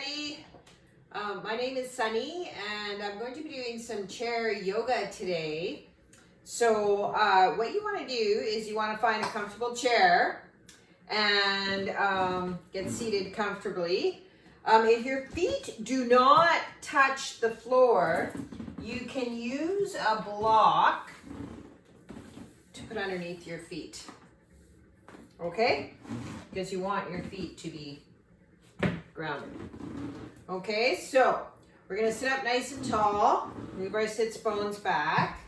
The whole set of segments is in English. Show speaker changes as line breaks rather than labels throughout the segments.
everybody. My name is Sunny and I'm going to be doing some chair yoga today. So what you want to do is you want to find a comfortable chair and get seated comfortably. If your feet do not touch the floor, you can use a block to put underneath your feet. Okay? Because you want your feet to be grounded. Okay, so we're going to sit up nice and tall. Move our sits bones back.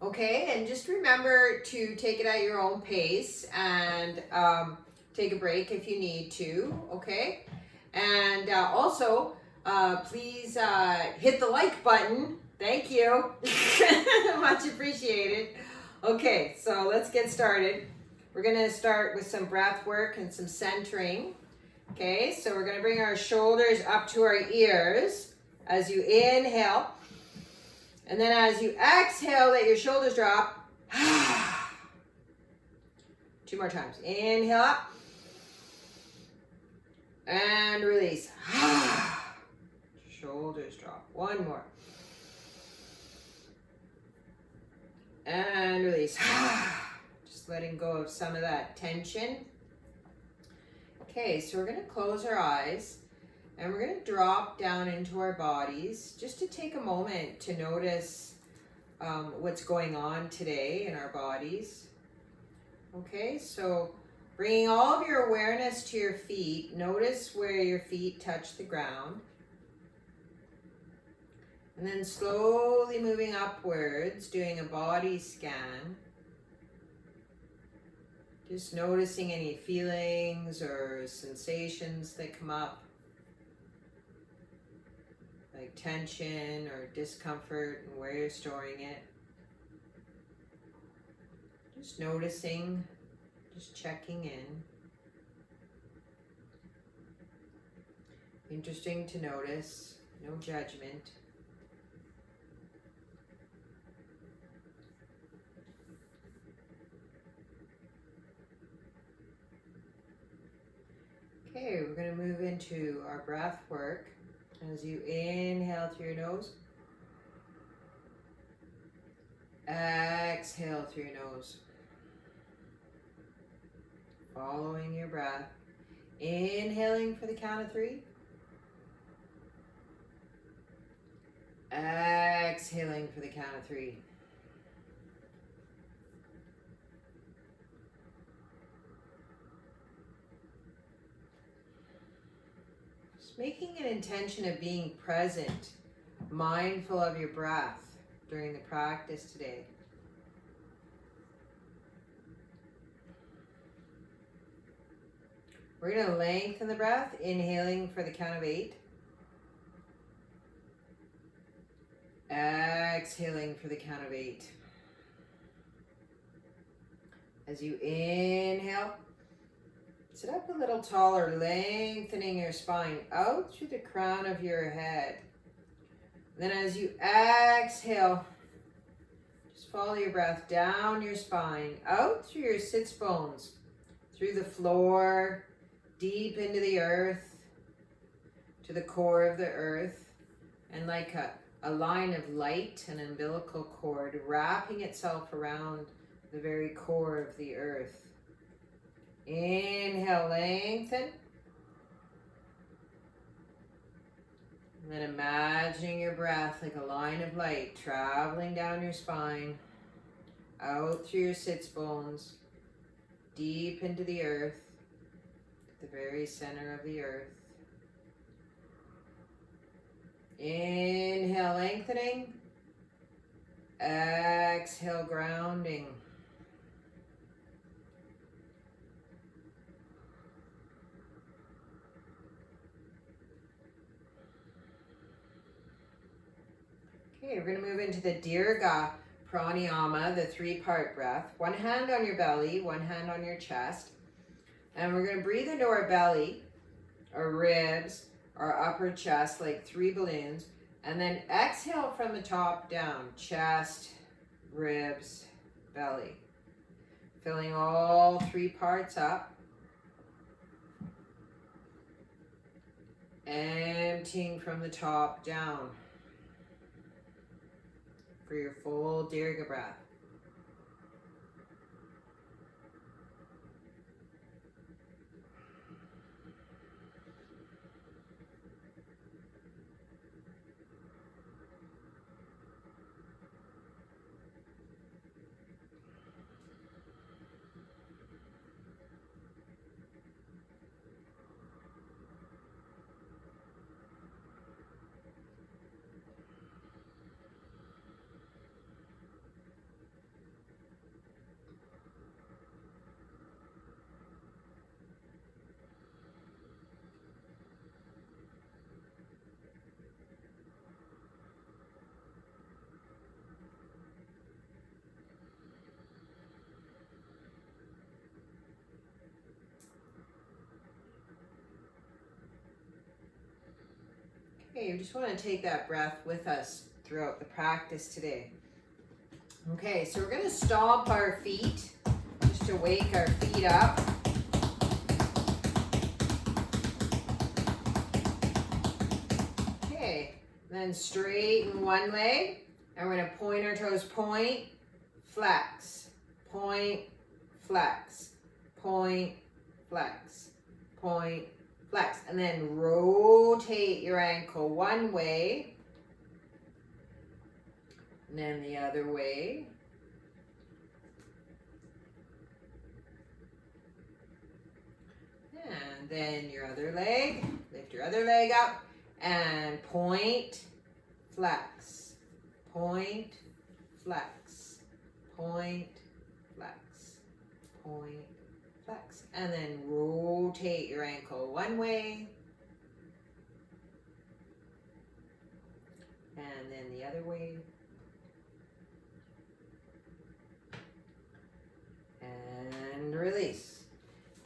Okay, and just remember to take it at your own pace and take a break if you need to. Okay, and also please hit the like button. Thank you. Much appreciated. Okay, so let's get started. We're going to start with some breath work and some centering. Okay, so we're going to bring our shoulders up to our ears as you inhale. And then as you exhale, let your shoulders drop. 2 more times. Inhale up. And release. Shoulders drop. 1 more. And release. Just letting go of some of that tension. Okay, so we're going to close our eyes and we're going to drop down into our bodies just to take a moment to notice what's going on today in our bodies. Okay, so bringing all of your awareness to your feet, notice where your feet touch the ground. And then slowly moving upwards, doing a body scan. Just noticing any feelings or sensations that come up, like tension or discomfort and where you're storing it. Just noticing, just checking in. Interesting to notice, no judgment. Okay, we're going to move into our breath work. As you inhale through your nose, exhale through your nose. Following your breath, inhaling for the count of 3. Exhaling for the count of 3. Making an intention of being present, mindful of your breath during the practice today. We're going to lengthen the breath, inhaling for the count of 8. Exhaling for the count of 8. As you inhale, sit up a little taller, lengthening your spine out through the crown of your head. Then as you exhale, just follow your breath down your spine, out through your sits bones, through the floor, deep into the earth, to the core of the earth, and like a line of light, an umbilical cord, wrapping itself around the very core of the earth. Inhale, lengthen. And then imagining your breath like a line of light traveling down your spine, out through your sits bones, deep into the earth, the very center of the earth. Inhale, lengthening. Exhale, grounding. Okay, we're going to move into the Dirga Pranayama, the 3-part breath. 1 hand on your belly, 1 hand on your chest. And we're going to breathe into our belly, our ribs, our upper chest like 3 balloons. And then exhale from the top down, chest, ribs, belly. Filling all 3 parts up. Emptying from the top down for your full Dirga breath. Okay, we just want to take that breath with us throughout the practice today. Okay, so we're going to stomp our feet just to wake our feet up. Okay, then straighten one leg, and we're going to point our toes, point, flex, point, flex, point, flex, point, flex, and then rotate your ankle one way, and then the other way. And then your other leg, lift your other leg up, and point, flex, point, flex, point, flex, point, flex. And then rotate your ankle one way, and then the other way. And release.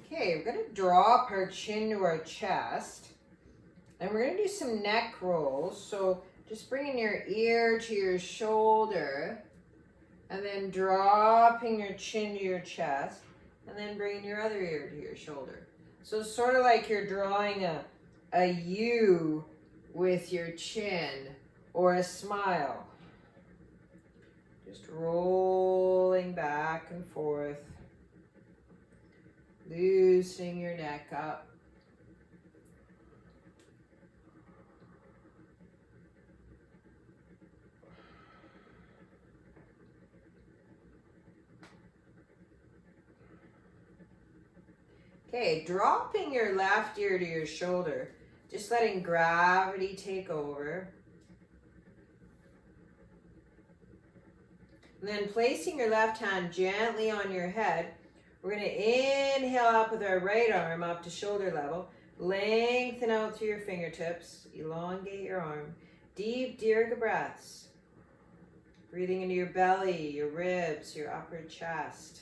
Okay, we're going to drop our chin to our chest, and we're going to do some neck rolls. So just bringing your ear to your shoulder, and then dropping your chin to your chest, and then bringing your other ear to your shoulder. So it's sort of like you're drawing a U with your chin, or a smile. Just rolling back and forth, loosening your neck up. Okay, dropping your left ear to your shoulder, just letting gravity take over. And then placing your left hand gently on your head, we're going to inhale up with our right arm up to shoulder level. Lengthen out through your fingertips. Elongate your arm. Deep Dirga breaths. Breathing into your belly, your ribs, your upper chest.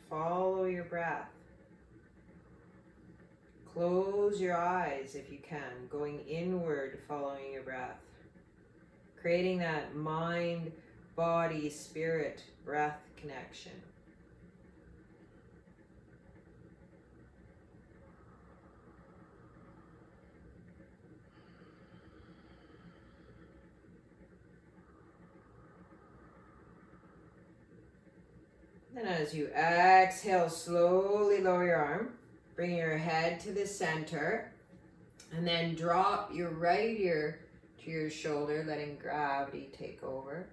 Follow your breath. Close your eyes if you can, going inward, following your breath. Creating that mind, body, spirit, breath connection. Then as you exhale, slowly lower your arm. Bring your head to the center. And then drop your right ear to your shoulder, letting gravity take over.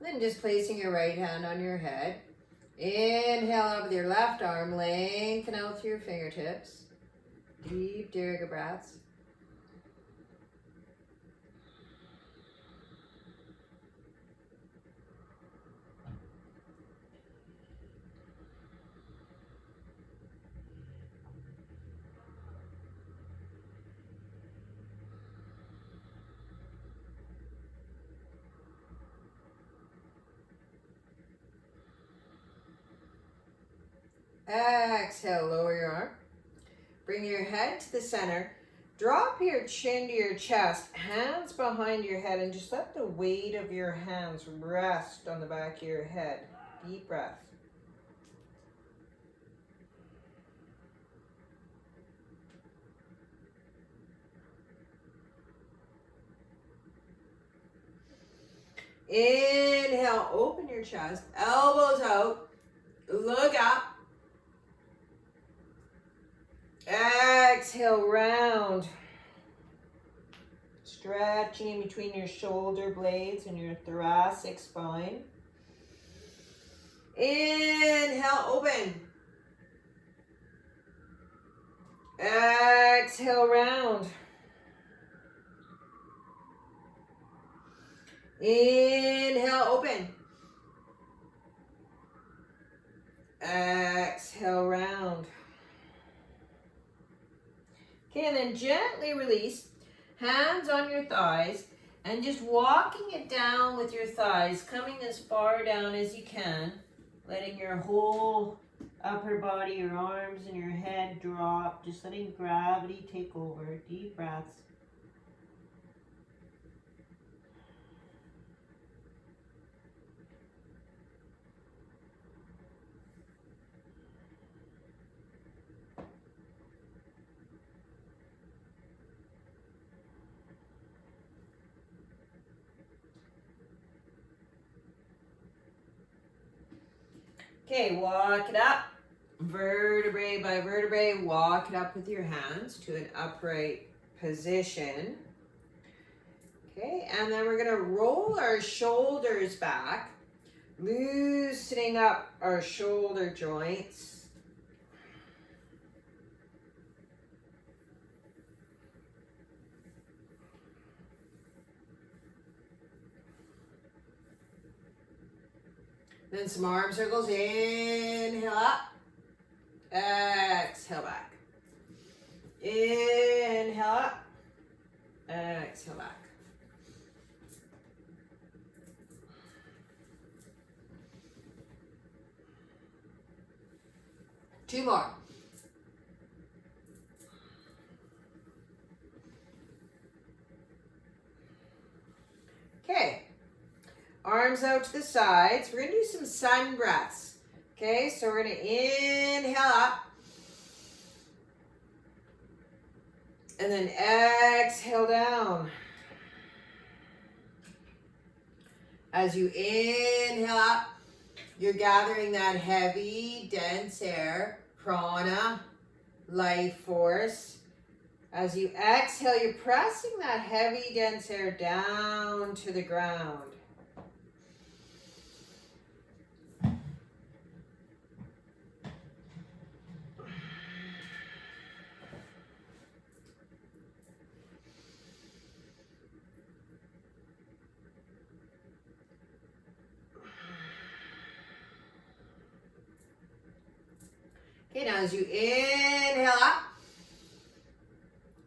Then just placing your right hand on your head. Inhale up with your left arm, lengthen out through your fingertips. Deep Dirga breaths. Exhale, lower your arm. Bring your head to the center. Drop your chin to your chest, hands behind your head, and just let the weight of your hands rest on the back of your head. Deep breath. Inhale, open your chest, elbows out, look up. Exhale, round. Stretching in between your shoulder blades and your thoracic spine. Inhale, open. Exhale, round. Inhale, open. Exhale, round. Okay, and then gently release. Hands on your thighs and just walking it down with your thighs, coming as far down as you can, letting your whole upper body, your arms and your head drop, just letting gravity take over. Deep breaths. Okay, walk it up, vertebrae by vertebrae, walk it up with your hands to an upright position. Okay, and then we're gonna roll our shoulders back, loosening up our shoulder joints. Then some arm circles, inhale up, exhale back. Inhale up, exhale back. Two more. Okay. Arms out to the sides. We're going to do some sun breaths. Okay, so we're going to inhale up. And then exhale down. As you inhale up, you're gathering that heavy, dense air, prana, life force. As you exhale, you're pressing that heavy, dense air down to the ground. Okay, now as you inhale up,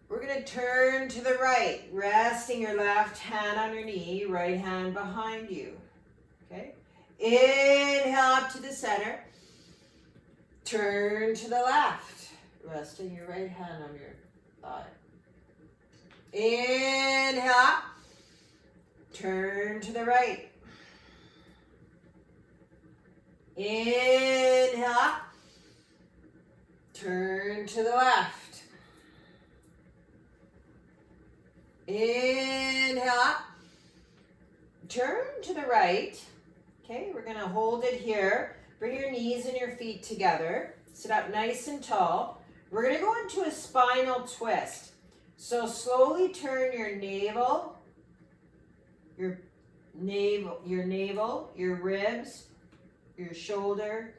we're going to turn to the right, resting your left hand on your knee, right hand behind you. Okay, inhale up to the center, turn to the left, resting your right hand on your thigh. Inhale up, turn to the right. Inhale up, turn to the left. Inhale up, turn to the right. Okay, we're going to hold it here. Bring your knees and your feet together. Sit up nice and tall. We're going to go into a spinal twist. So slowly turn your navel, your ribs, your shoulder,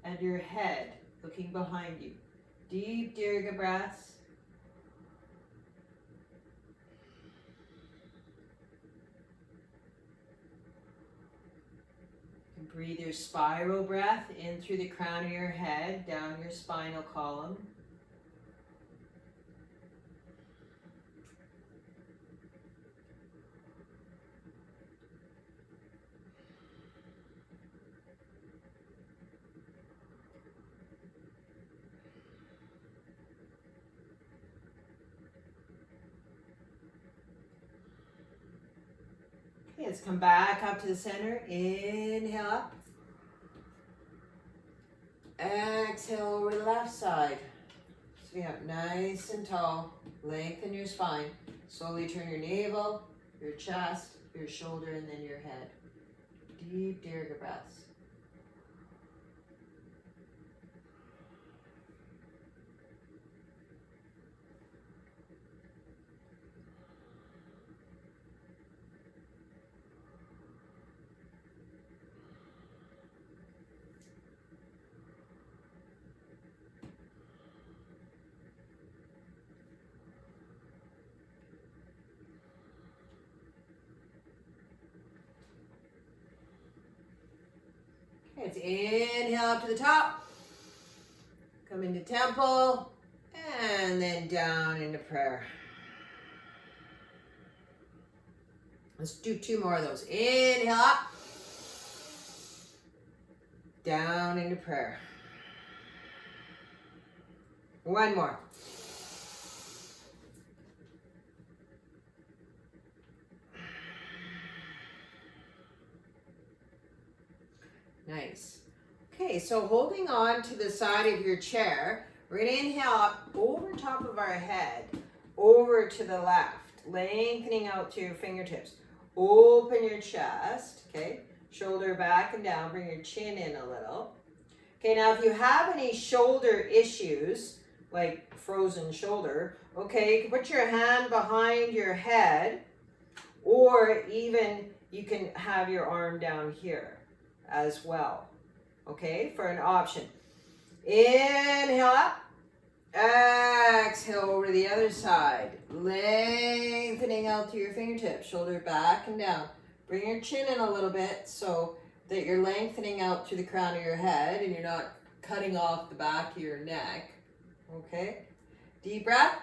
and your head, looking behind you. Deep Dirga breaths. And breathe your spiral breath in through the crown of your head, down your spinal column. Okay, let's come back up to the center. Inhale up. Exhale over the left side. So you have nice and tall. Lengthen your spine. Slowly turn your navel, your chest, your shoulder, and then your head. Deep Dirga breaths. Okay, let's inhale up to the top. Come into temple. And then down into prayer. Let's do 2 more of those. Inhale up. Down into prayer. 1 more. Nice. Okay, so holding on to the side of your chair, we're going to inhale up over top of our head, over to the left, lengthening out to your fingertips. Open your chest, okay? Shoulder back and down, bring your chin in a little. Okay, now if you have any shoulder issues, like frozen shoulder, okay, you can put your hand behind your head, or even you can have your arm down here as well, okay, for an option. Inhale up, exhale over to the other side, lengthening out through your fingertips, shoulder back and down. Bring your chin in a little bit so that you're lengthening out through the crown of your head and you're not cutting off the back of your neck, okay? Deep breath.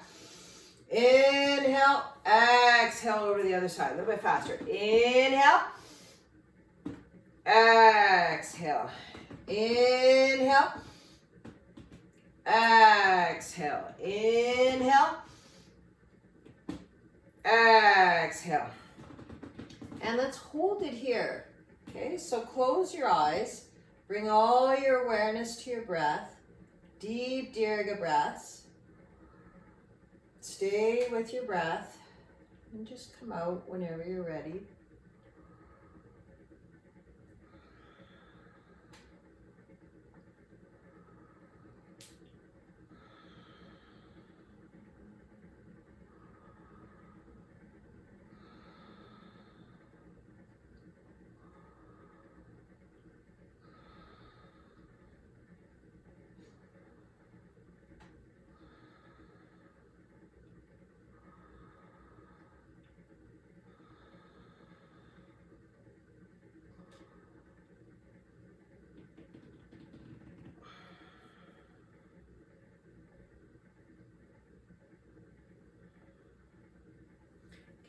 Inhale, exhale over to the other side, a little bit faster. Inhale, exhale, inhale, exhale, inhale, exhale. And let's hold it here. Okay, so close your eyes, bring all your awareness to your breath, deep Dirga breaths. Stay with your breath and just come out whenever you're ready.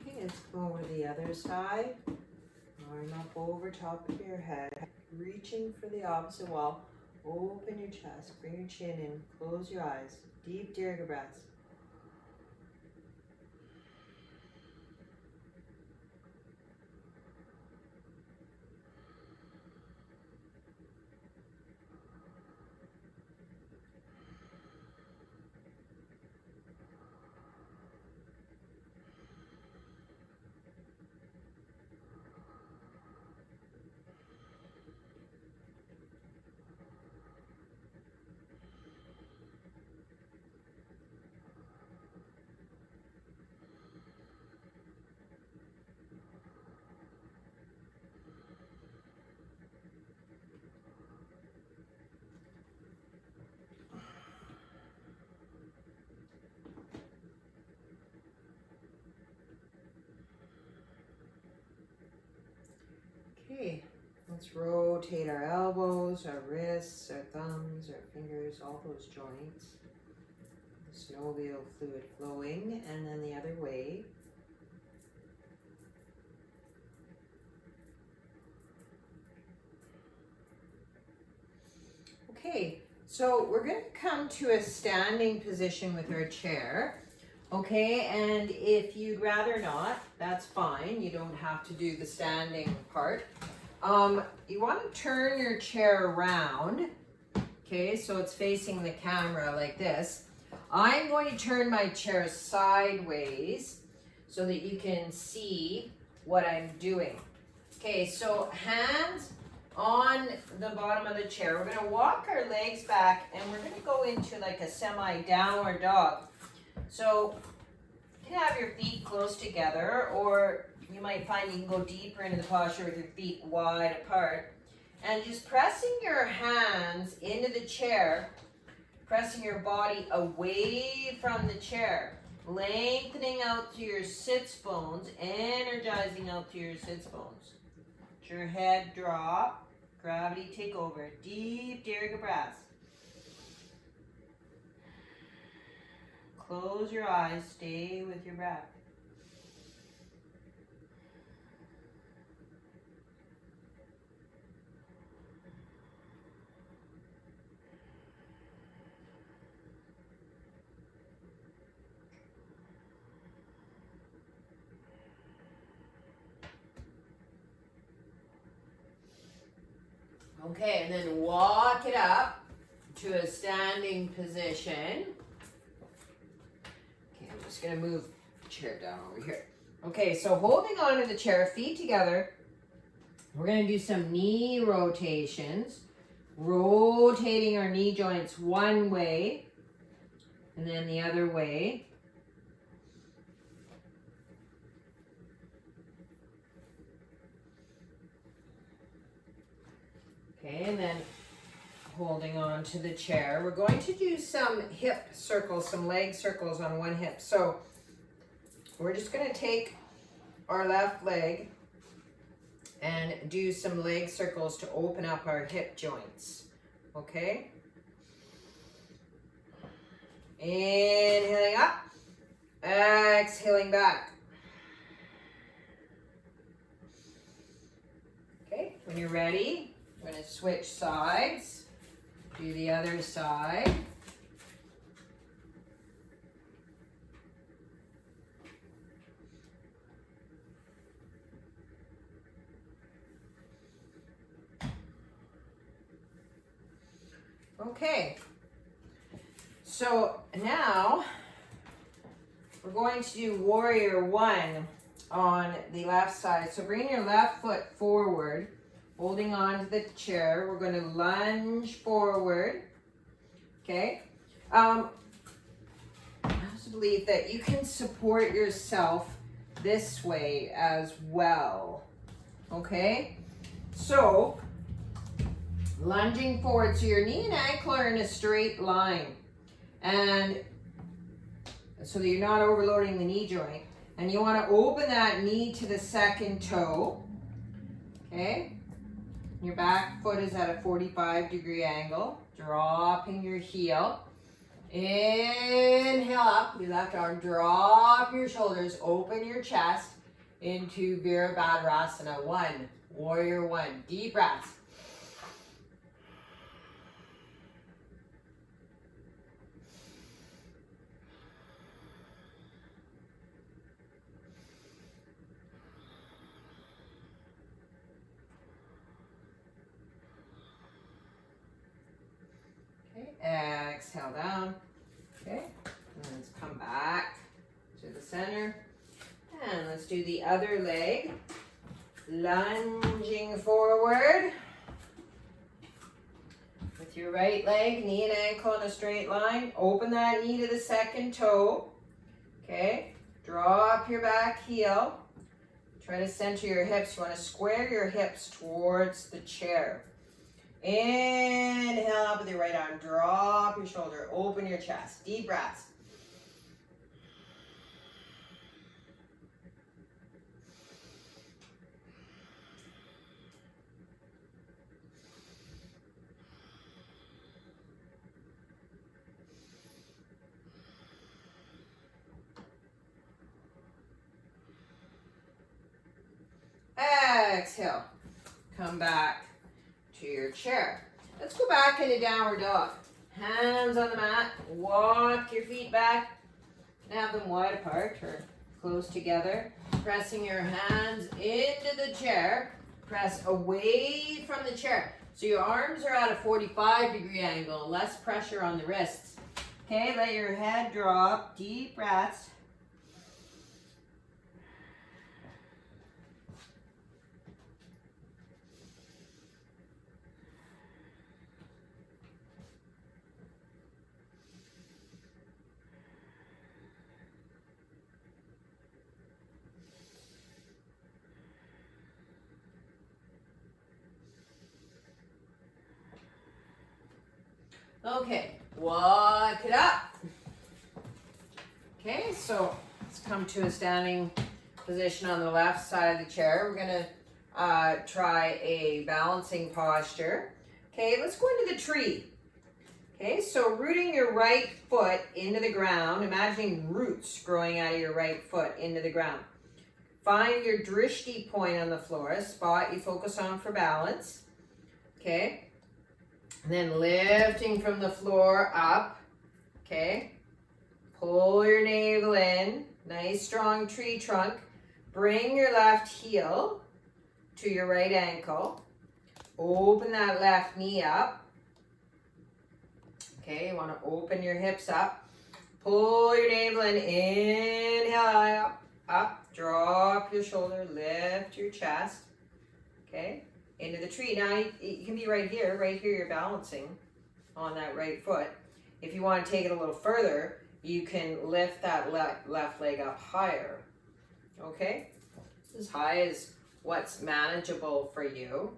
Okay, let's go over the other side. Arm up over top of your head, reaching for the opposite wall. Open your chest, bring your chin in, close your eyes. Deep Dirga breaths. Okay, let's rotate our elbows, our wrists, our thumbs, our fingers, all those joints. Synovial fluid flowing, and then the other way. Okay, so we're going to come to a standing position with our chair. Okay, and if you'd rather not, that's fine. You don't have to do the standing part. You want to turn your chair around. Okay, so it's facing the camera like this. I'm going to turn my chair sideways so that you can see what I'm doing. Okay, so hands on the bottom of the chair. We're going to walk our legs back and we're going to go into like a semi-downward dog. So you can have your feet close together, or you might find you can go deeper into the posture with your feet wide apart. And just pressing your hands into the chair, pressing your body away from the chair, lengthening out through your sits bones, energizing out through your sits bones. Let your head drop, gravity take over. Deep Dirga breaths. Close your eyes, stay with your breath. Okay, and then walk it up to a standing position. Okay, I'm just going to move the chair down over here. Okay, so holding on to the chair, feet together, we're going to do some knee rotations. Rotating our knee joints one way and then the other way. Okay, and then holding on to the chair. We're going to do some hip circles, some leg circles on one hip. So we're just going to take our left leg and do some leg circles to open up our hip joints. Okay? Inhaling up, exhaling back. Okay, when you're ready, we're going to switch sides. Do the other side. Okay, so now we're going to do warrior one on the left side. So bring your left foot forward, holding on to the chair. We're going to lunge forward. Okay. I also believe that you can support yourself this way as well. Okay. So lunging forward, so your knee and ankle are in a straight line, and so that you're not overloading the knee joint. And you want to open that knee to the second toe. Okay. Your back foot is at a 45-degree angle. Dropping your heel. Inhale up, your left arm. Drop your shoulders. Open your chest into Virabhadrasana. One. Warrior one. Deep breaths. Exhale down. Okay, and let's come back to the center. And let's do the other leg. Lunging forward. With your right leg, knee and ankle in a straight line. Open that knee to the second toe. Okay, drop your back heel. Try to center your hips. You want to square your hips towards the chair. Inhale up with your right arm. Drop your shoulder. Open your chest. Deep breaths. Exhale. Come back to your chair. Let's go back into downward dog. Hands on the mat. Walk your feet back. Have them wide apart or close together. Pressing your hands into the chair. Press away from the chair. So your arms are at a 45-degree angle. Less pressure on the wrists. Okay, let your head drop. Deep breaths. Okay, walk it up. Okay, so let's come to a standing position on the left side of the chair. We're gonna try a balancing posture. Okay, let's go into the tree. Okay, so rooting your right foot into the ground, imagining roots growing out of your right foot into the ground. Find your drishti point on the floor, a spot you focus on for balance. Okay. And then lifting from the floor up, okay? Pull your navel in, nice strong tree trunk. Bring your left heel to your right ankle. Open that left knee up. Okay, you want to open your hips up. Pull your navel in, inhale up, drop your shoulder, lift your chest, okay? Into the tree. Now you can be right here you're balancing on that right foot. If you want to take it a little further, you can lift that left leg up higher. Okay? As high as what's manageable for you.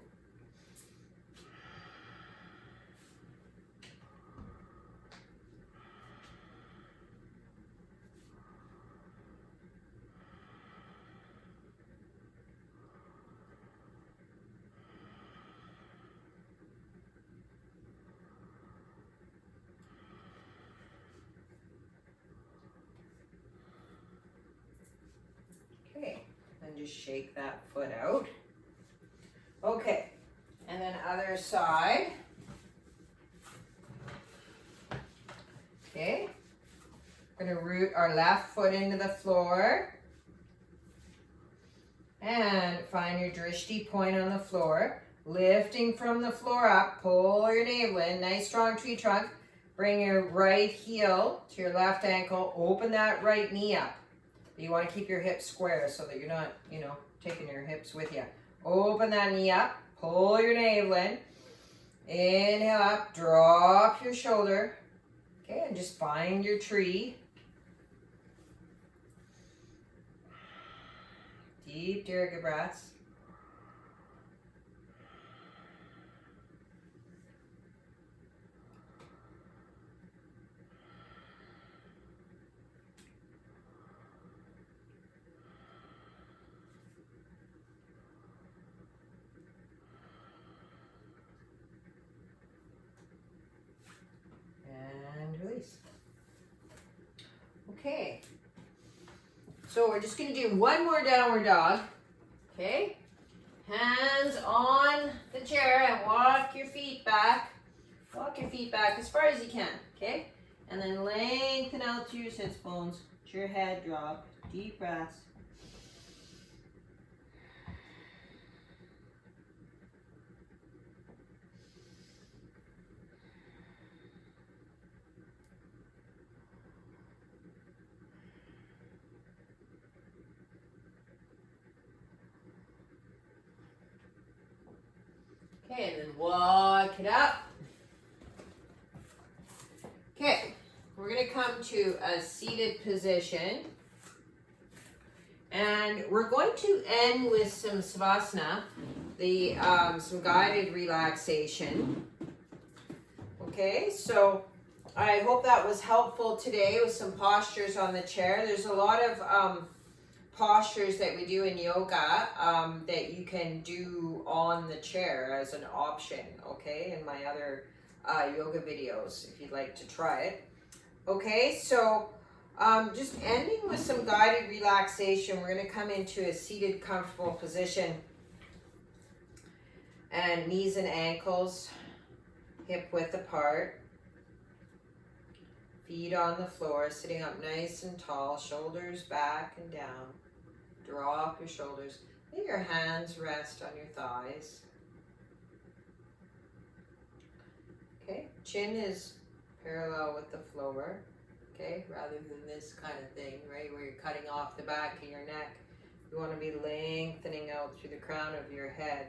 Okay, and just shake that foot out. Okay, and then other side. Okay, we're gonna root our left foot into the floor. And find your drishti point on the floor. Lifting from the floor up, pull your navel in, nice strong tree trunk. Bring your right heel to your left ankle, open that right knee up. You want to keep your hips square so that you're not, taking your hips with you. Open that knee up, pull your navel in. Inhale up, drop your shoulder. Okay, and just find your tree. Deep Dirga breaths. And release. Okay. So we're just going to do one more downward dog. Okay. Hands on the chair and walk your feet back. Walk your feet back as far as you can. Okay. And then lengthen out to your sits bones. Let your head drop. Deep breaths. Okay, and then walk it up. Okay, we're going to come to a seated position. And we're going to end with some savasana, some guided relaxation. Okay, so I hope that was helpful today with some postures on the chair. There's a lot of postures that we do in yoga that you can do on the chair as an option, okay, in my other yoga videos if you'd like to try it. Okay, so just ending with some guided relaxation. We're going to come into a seated comfortable position, and knees and ankles hip width apart. Feet on the floor, sitting up nice and tall, shoulders back and down. Drop your shoulders. Let your hands rest on your thighs. Okay, chin is parallel with the floor. Okay, rather than this kind of thing, right, where you're cutting off the back of your neck. You want to be lengthening out through the crown of your head.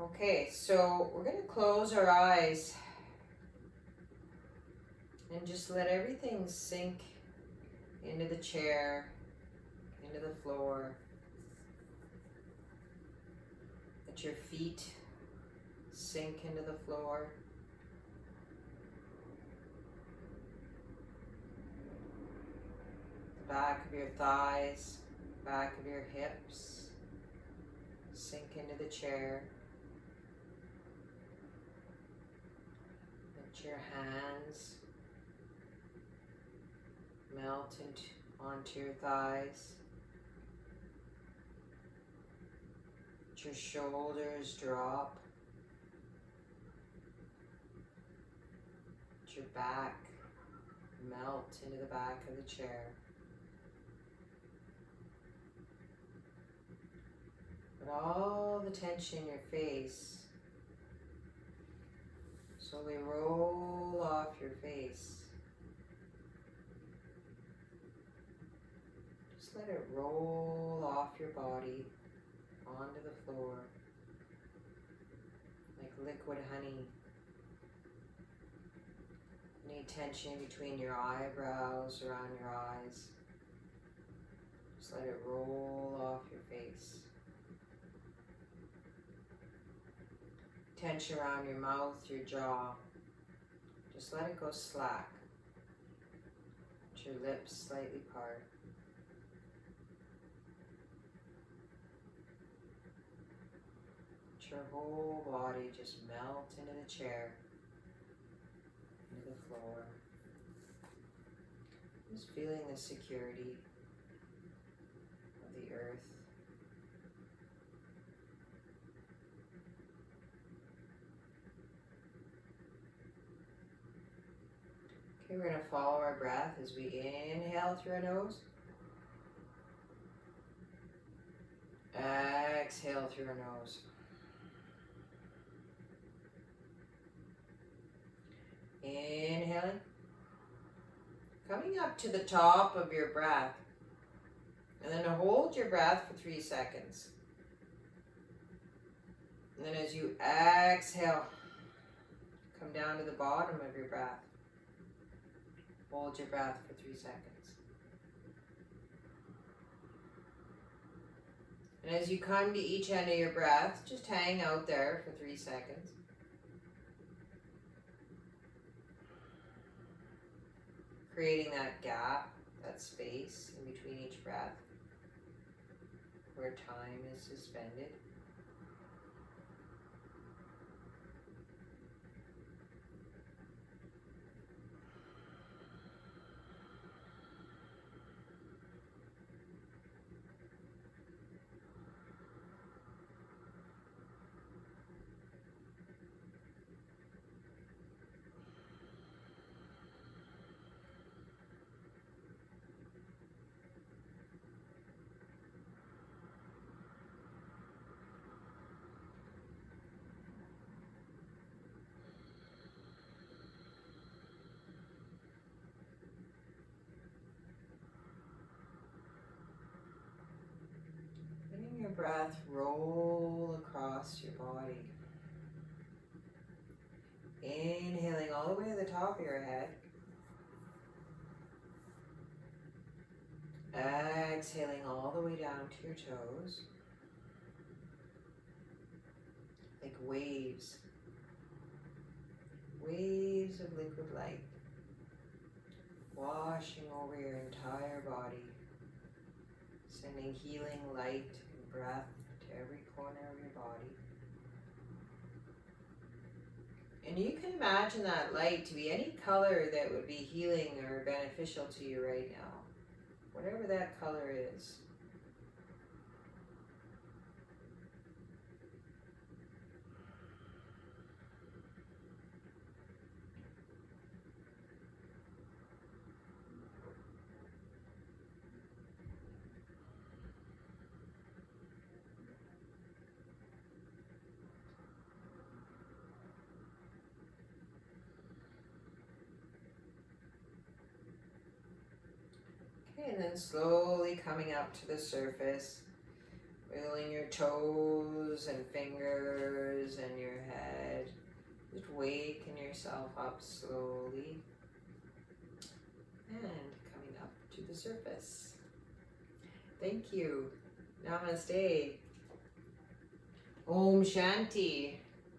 Okay, so we're going to close our eyes and just let everything sink into the chair, into the floor. Let your feet sink into the floor. The back of your thighs, back of your hips, sink into the chair. Let your hands melt onto your thighs. Let your shoulders drop. Let your back melt into the back of the chair. Let all the tension in your face slowly roll off your face. Just let it roll off your body onto the floor like liquid honey. Any tension between your eyebrows, around your eyes, just let it roll off your face. Tension around your mouth, your jaw, just let it go slack. Let your lips slightly part. Let your whole body just melt into the chair, into the floor. Just feeling the security of the earth. Okay, we're going to follow our breath as we inhale through our nose. Exhale through our nose. Inhaling. Coming up to the top of your breath. And then hold your breath for 3 seconds. And then as you exhale, come down to the bottom of your breath. Hold your breath for 3 seconds. And as you come to each end of your breath, just hang out there for 3 seconds. Creating that gap, that space in between each breath, where time is suspended. Letting your breath roll across your body. Inhaling all the way to the top of your head. Exhaling all the way down to your toes. Like waves. Waves of liquid light. Washing over your entire body. Sending healing light and breath to every corner of your body. And you can imagine that light to be any color that would be healing or beneficial to you right now. Whatever that color is. Okay, and then slowly coming up to the surface, wiggling your toes and fingers and your head. Just waken yourself up slowly and coming up to the surface. Thank you. Namaste. Om Shanti.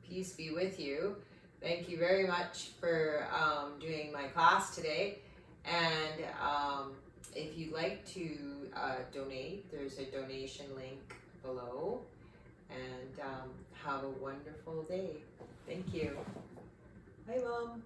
Peace be with you. Thank you very much for doing my class today. And if you'd like to donate, there's a donation link below. And have a wonderful day. Thank you. Bye, Mom.